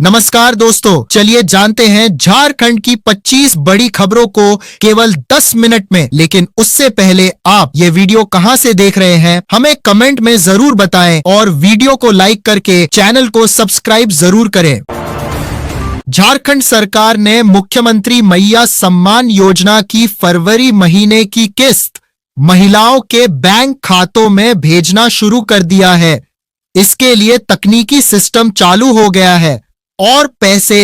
नमस्कार दोस्तों, चलिए जानते हैं झारखंड की 25 बड़ी खबरों को केवल 10 मिनट में। लेकिन उससे पहले आप ये वीडियो कहां से देख रहे हैं हमें कमेंट में जरूर बताएं और वीडियो को लाइक करके चैनल को सब्सक्राइब जरूर करें। झारखंड सरकार ने मुख्यमंत्री मैया सम्मान योजना की फरवरी महीने की किस्त महिलाओं के बैंक खातों में भेजना शुरू कर दिया है। इसके लिए तकनीकी सिस्टम चालू हो गया है और पैसे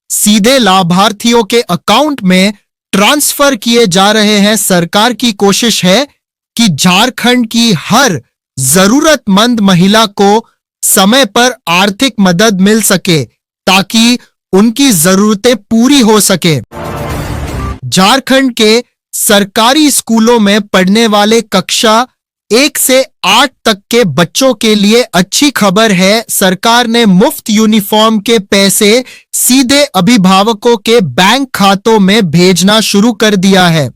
सीधे लाभार्थियों के अकाउंट में ट्रांसफर किए जा रहे हैं। सरकार की कोशिश है कि झारखंड की हर जरूरतमंद महिला को समय पर आर्थिक मदद मिल सके ताकि उनकी जरूरतें पूरी हो सके। झारखंड के सरकारी स्कूलों में पढ़ने वाले कक्षा 1 से 8 तक के बच्चों के लिए अच्छी खबर है। सरकार ने मुफ्त यूनिफॉर्म के पैसे सीधे अभिभावकों के बैंक खातों में भेजना शुरू कर दिया है।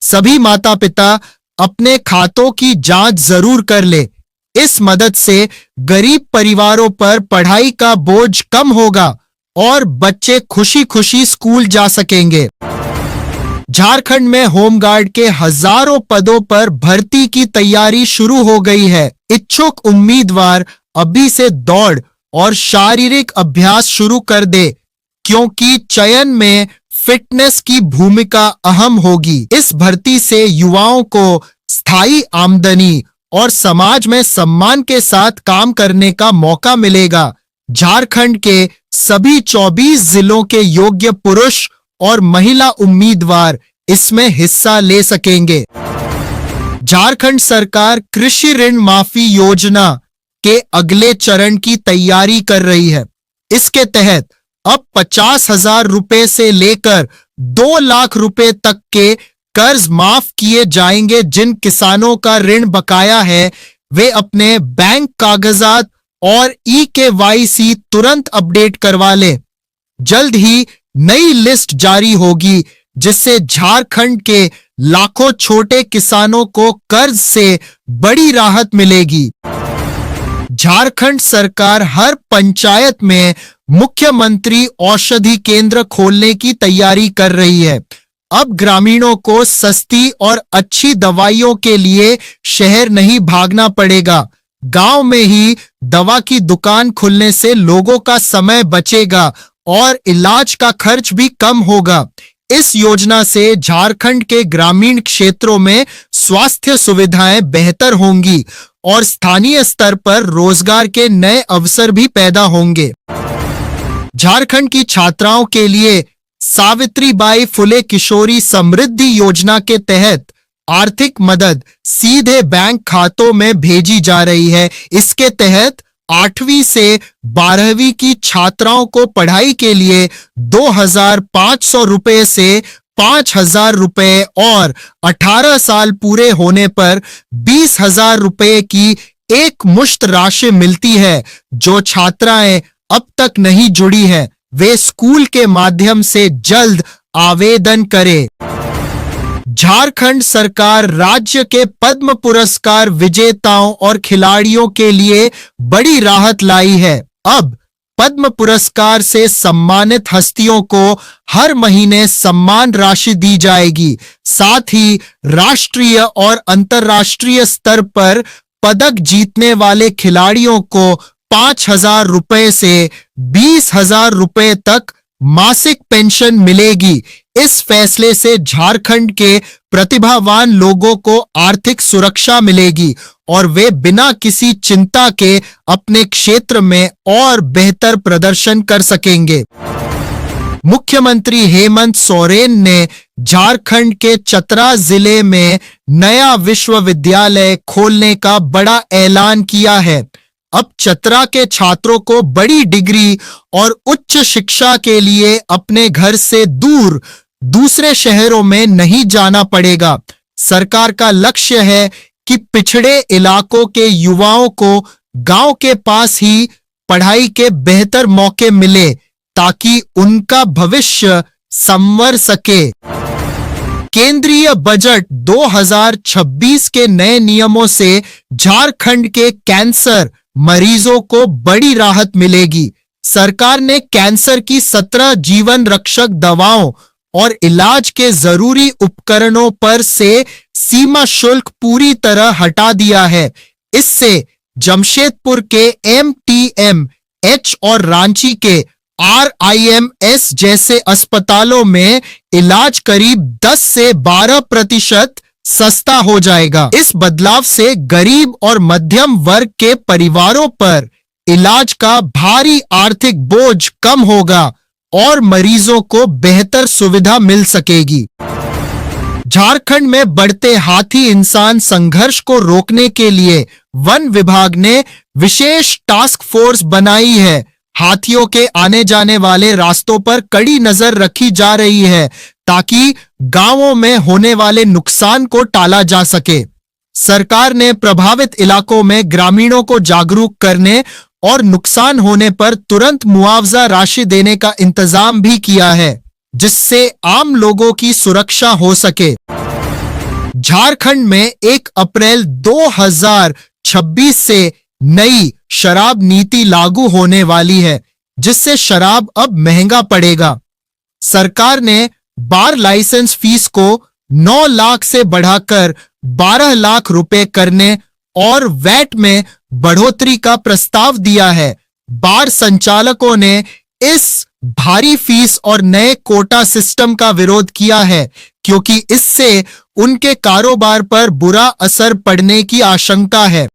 सभी माता पिता अपने खातों की जांच जरूर कर ले। इस मदद से गरीब परिवारों पर पढ़ाई का बोझ कम होगा और बच्चे खुशी खुशी स्कूल जा सकेंगे। झारखंड में होमगार्ड के हजारों पदों पर भर्ती की तैयारी शुरू हो गई है। इच्छुक उम्मीदवार अभी से दौड़ और शारीरिक अभ्यास शुरू कर दे, क्योंकि चयन में फिटनेस की भूमिका अहम होगी। इस भर्ती से युवाओं को स्थायी आमदनी और समाज में सम्मान के साथ काम करने का मौका मिलेगा। झारखंड के सभी 24 जिलों के योग्य पुरुष और महिला उम्मीदवार इसमें हिस्सा ले सकेंगे। झारखंड सरकार कृषि ऋण माफी योजना के अगले चरण की तैयारी कर रही है। इसके तहत अब 50,000 रुपए से लेकर 2 लाख रुपए तक के कर्ज माफ किए जाएंगे। जिन किसानों का ऋण बकाया है वे अपने बैंक कागजात और eKYC तुरंत अपडेट करवा लें। जल्द ही नई लिस्ट जारी होगी जिससे झारखंड के लाखों छोटे किसानों को कर्ज से बड़ी राहत मिलेगी। झारखंड सरकार हर पंचायत में मुख्यमंत्री औषधि केंद्र खोलने की तैयारी कर रही है। अब ग्रामीणों को सस्ती और अच्छी दवाइयों के लिए शहर नहीं भागना पड़ेगा। गांव में ही दवा की दुकान खुलने से लोगों का समय बचेगा और इलाज का खर्च भी कम होगा। इस योजना से झारखंड के ग्रामीण क्षेत्रों में स्वास्थ्य सुविधाएं बेहतर होंगी और स्थानीय स्तर पर रोजगार के नए अवसर भी पैदा होंगे। झारखंड की छात्राओं के लिए सावित्रीबाई फुले किशोरी समृद्धि योजना के तहत आर्थिक मदद सीधे बैंक खातों में भेजी जा रही है। इसके तहत 8वीं से 12वीं की छात्राओं को पढ़ाई के लिए 2,500 रुपए से 5,000 रुपए और 18 साल पूरे होने पर 20,000 रुपए की एक मुश्त राशि मिलती है। जो छात्राएं अब तक नहीं जुड़ी हैं वे स्कूल के माध्यम से जल्द आवेदन करें। झारखंड सरकार राज्य के पद्म पुरस्कार विजेताओं और खिलाड़ियों के लिए बड़ी राहत लाई है। अब पद्म पुरस्कार से सम्मानित हस्तियों को हर महीने सम्मान राशि दी जाएगी। साथ ही राष्ट्रीय और अंतर्राष्ट्रीय स्तर पर पदक जीतने वाले खिलाड़ियों को 5,000 रुपए से 20,000 रुपए तक मासिक पेंशन मिलेगी। इस फैसले से झारखंड के प्रतिभावान लोगों को आर्थिक सुरक्षा मिलेगी और वे बिना किसी चिंता के अपने क्षेत्र में और बेहतर प्रदर्शन कर सकेंगे। मुख्यमंत्री हेमंत सोरेन ने झारखंड के चतरा जिले में नया विश्वविद्यालय खोलने का बड़ा ऐलान किया है। अब चतरा के छात्रों को बड़ी डिग्री और उच्च शिक्षा के लिए अपने घर से दूर दूसरे शहरों में नहीं जाना पड़ेगा। सरकार का लक्ष्य है कि पिछड़े इलाकों के युवाओं को गांव के पास ही पढ़ाई के बेहतर मौके मिले ताकि उनका भविष्य संवर सके। केंद्रीय बजट 2026 के नए नियमों से झारखंड के कैंसर मरीजों को बड़ी राहत मिलेगी। सरकार ने कैंसर की 17 जीवन रक्षक दवाओं और इलाज के जरूरी उपकरणों पर से सीमा शुल्क पूरी तरह हटा दिया है। इससे जमशेदपुर के MTMH और रांची के RIMS जैसे अस्पतालों में इलाज करीब 10 से 12% सस्ता हो जाएगा। इस बदलाव से गरीब और मध्यम वर्ग के परिवारों पर इलाज का भारी आर्थिक बोझ कम होगा और मरीजों को बेहतर सुविधा मिल सकेगी। झारखंड में बढ़ते हाथी इंसान संघर्ष को रोकने के लिए वन विभाग ने विशेष टास्क फोर्स बनाई है। हाथियों के आने जाने वाले रास्तों पर कड़ी नजर रखी जा रही है ताकि गांवों में होने वाले नुकसान को टाला जा सके। सरकार ने प्रभावित इलाकों में ग्रामीणों को जागरूक करने और नुकसान होने पर तुरंत मुआवजा राशि देने का इंतजाम भी किया है, जिससे आम लोगों की सुरक्षा हो सके। झारखंड में 1 अप्रैल 2026 से नई शराब नीति लागू होने वाली है, जिससे शराब अब महंगा पड़ेगा। सरकार ने बार लाइसेंस फीस को 9 लाख से बढ़ाकर 12 लाख रुपए करने और वैट में बढ़ोतरी का प्रस्ताव दिया है। बार संचालकों ने इस भारी फीस और नए कोटा सिस्टम का विरोध किया है, क्योंकि इससे उनके कारोबार पर बुरा असर पड़ने की आशंका है।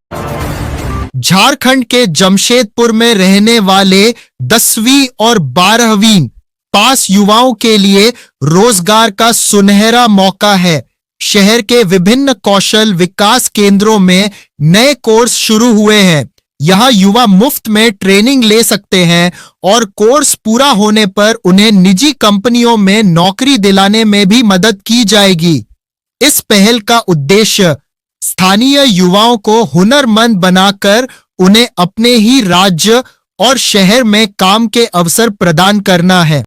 झारखंड के जमशेदपुर में रहने वाले 10वीं और 12वीं पास युवाओं के लिए रोजगार का सुनहरा मौका है। शहर के विभिन्न कौशल विकास केंद्रों में नए कोर्स शुरू हुए हैं। यहां युवा मुफ्त में ट्रेनिंग ले सकते हैं और कोर्स पूरा होने पर उन्हें निजी कंपनियों में नौकरी दिलाने में भी मदद की जाएगी। इस पहल का उद्देश्य स्थानीय युवाओं को हुनरमंद बनाकर उन्हें अपने ही राज्य और शहर में काम के अवसर प्रदान करना है।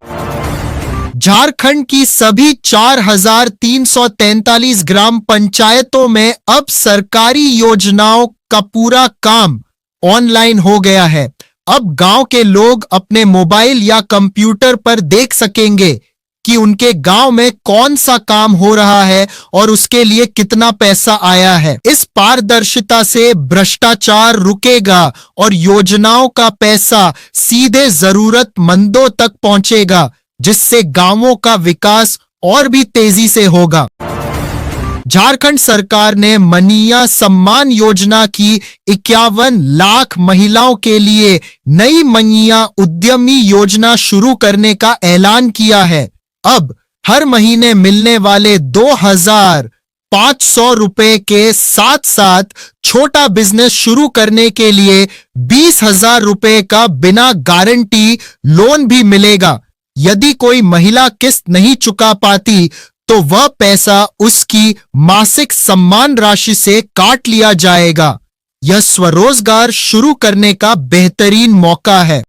झारखंड की सभी 4,343 ग्राम पंचायतों में अब सरकारी योजनाओं का पूरा काम ऑनलाइन हो गया है। अब गांव के लोग अपने मोबाइल या कंप्यूटर पर देख सकेंगे कि उनके गांव में कौन सा काम हो रहा है और उसके लिए कितना पैसा आया है। इस पारदर्शिता से भ्रष्टाचार रुकेगा और योजनाओं का पैसा सीधे जरूरतमंदों तक पहुंचेगा, जिससे गांवों का विकास और भी तेजी से होगा। झारखंड सरकार ने मनीया सम्मान योजना की 51 लाख महिलाओं के लिए नई मनीया उद्यमी योजना शुरू करने का ऐलान किया है। अब हर महीने मिलने वाले 2,500 रुपए के साथ साथ छोटा बिजनेस शुरू करने के लिए 20,000 रुपए का बिना गारंटी लोन भी मिलेगा। यदि कोई महिला किस्त नहीं चुका पाती तो वह पैसा उसकी मासिक सम्मान राशि से काट लिया जाएगा। यह स्वरोजगार शुरू करने का बेहतरीन मौका है।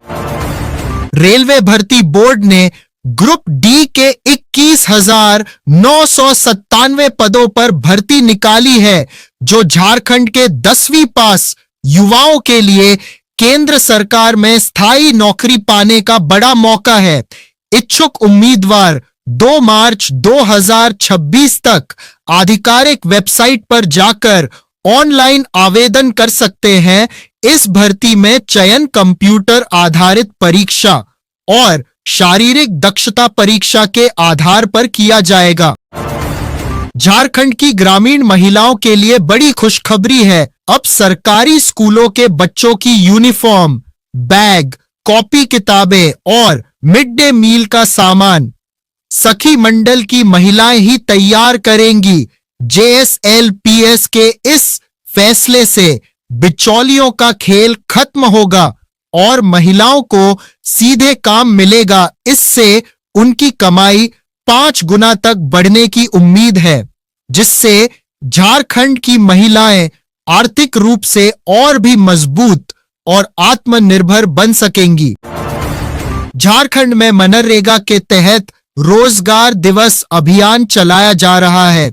रेलवे भर्ती बोर्ड ने ग्रुप डी के 21,997 पदों पर भर्ती निकाली है, जो झारखंड के 10वीं पास युवाओं के लिए केंद्र सरकार में स्थायी नौकरी पाने का बड़ा मौका है। इच्छुक उम्मीदवार 2 मार्च 2026 तक आधिकारिक वेबसाइट पर जाकर ऑनलाइन आवेदन कर सकते हैं। इस भर्ती में चयन कंप्यूटर आधारित परीक्षा और शारीरिक दक्षता परीक्षा के आधार पर किया जाएगा। झारखंड की ग्रामीण महिलाओं के लिए बड़ी खुशखबरी है। अब सरकारी स्कूलों के बच्चों की यूनिफॉर्म, बैग, कॉपी किताबें और मिड डे मील का सामान सखी मंडल की महिलाएं ही तैयार करेंगी। JSLPS के इस फैसले से बिचौलियों का खेल खत्म होगा और महिलाओं को सीधे काम मिलेगा। इससे उनकी कमाई 5 गुना तक बढ़ने की उम्मीद है, जिससे झारखंड की महिलाएं आर्थिक रूप से और भी मजबूत और आत्मनिर्भर बन सकेंगी। झारखंड में मनरेगा के तहत रोजगार दिवस अभियान चलाया जा रहा है,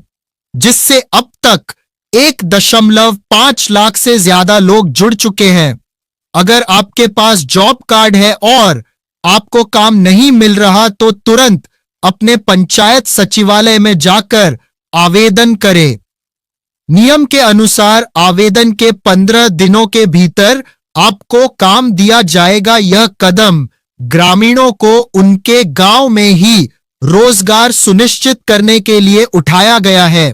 जिससे अब तक 1.5 लाख से ज्यादा लोग जुड़ चुके हैं। अगर आपके पास जॉब कार्ड है और आपको काम नहीं मिल रहा तो तुरंत अपने पंचायत सचिवालय में जाकर आवेदन करें। नियम के अनुसार आवेदन के 15 दिनों के भीतर आपको काम दिया जाएगा। यह कदम ग्रामीणों को उनके गांव में ही रोजगार सुनिश्चित करने के लिए उठाया गया है।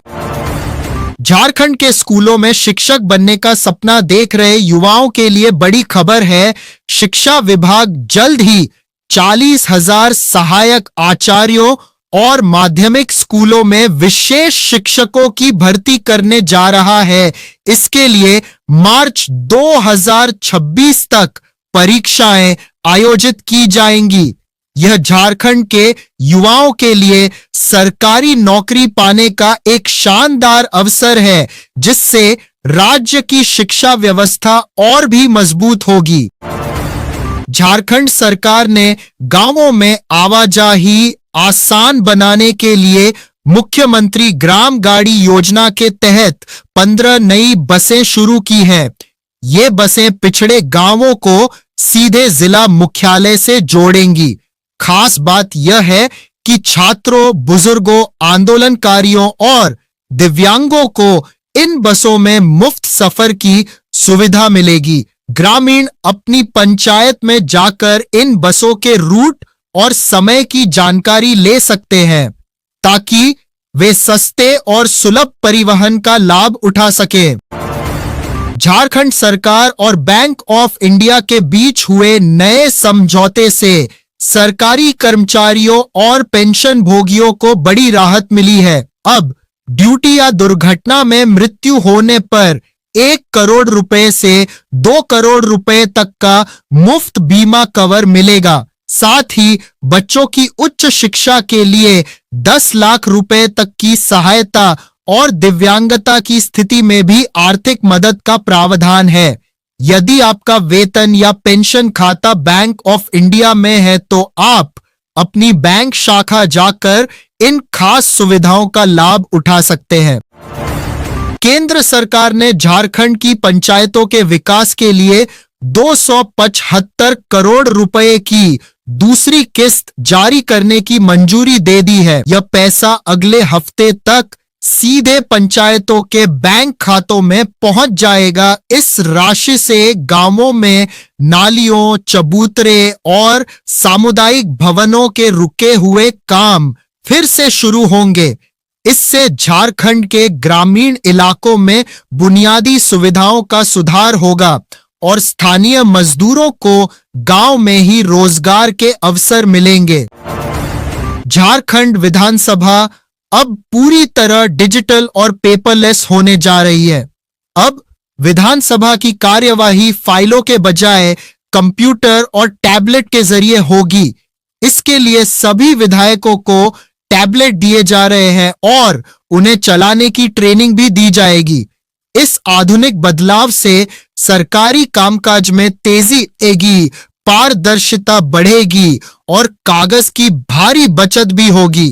झारखंड के स्कूलों में शिक्षक बनने का सपना देख रहे युवाओं के लिए बड़ी खबर है। शिक्षा विभाग जल्द ही 40,000 सहायक आचार्यों और माध्यमिक स्कूलों में विशेष शिक्षकों की भर्ती करने जा रहा है। इसके लिए मार्च 2026 तक परीक्षाएं आयोजित की जाएंगी। यह झारखंड के युवाओं के लिए सरकारी नौकरी पाने का एक शानदार अवसर है, जिससे राज्य की शिक्षा व्यवस्था और भी मजबूत होगी। झारखंड सरकार ने गांवों में आवाजाही आसान बनाने के लिए मुख्यमंत्री ग्राम गाड़ी योजना के तहत 15 नई बसें शुरू की हैं। ये बसें पिछड़े गांवों को सीधे जिला मुख्यालय से जोड़ेंगी। खास बात यह है कि छात्रों, बुजुर्गों, आंदोलनकारियों और दिव्यांगों को इन बसों में मुफ्त सफर की सुविधा मिलेगी। ग्रामीण अपनी पंचायत में जाकर इन बसों के रूट और समय की जानकारी ले सकते हैं, ताकि वे सस्ते और सुलभ परिवहन का लाभ उठा सकें। झारखंड सरकार और बैंक ऑफ इंडिया के बीच हुए नए समझौते से सरकारी कर्मचारियों और पेंशन भोगियों को बड़ी राहत मिली है। अब ड्यूटी या दुर्घटना में मृत्यु होने पर 1 करोड़ रुपए से 2 करोड़ रुपए तक का मुफ्त बीमा कवर मिलेगा। साथ ही बच्चों की उच्च शिक्षा के लिए 10 लाख रुपए तक की सहायता और दिव्यांगता की स्थिति में भी आर्थिक मदद का प्रावधान है। यदि आपका वेतन या पेंशन खाता बैंक ऑफ इंडिया में है तो आप अपनी बैंक शाखा जाकर इन खास सुविधाओं का लाभ उठा सकते हैं। केंद्र सरकार ने झारखंड की पंचायतों के विकास के लिए 275 करोड़ रुपए की दूसरी किस्त जारी करने की मंजूरी दे दी है। यह पैसा अगले हफ्ते तक सीधे पंचायतों के बैंक खातों में पहुंच जाएगा। इस राशि से गांवों में नालियों, चबूतरे और सामुदायिक भवनों के रुके हुए काम फिर से शुरू होंगे। इससे झारखंड के ग्रामीण इलाकों में बुनियादी सुविधाओं का सुधार होगा और स्थानीय मजदूरों को गांव में ही रोजगार के अवसर मिलेंगे। झारखंड विधानसभा अब पूरी तरह डिजिटल और पेपरलेस होने जा रही है। अब विधानसभा की कार्यवाही फाइलों के बजाय कंप्यूटर और टैबलेट के जरिए होगी। इसके लिए सभी विधायकों को टैबलेट दिए जा रहे हैं और उन्हें चलाने की ट्रेनिंग भी दी जाएगी। इस आधुनिक बदलाव से सरकारी कामकाज में तेजी आएगी, पारदर्शिता बढ़ेगी और कागज की भारी बचत भी होगी।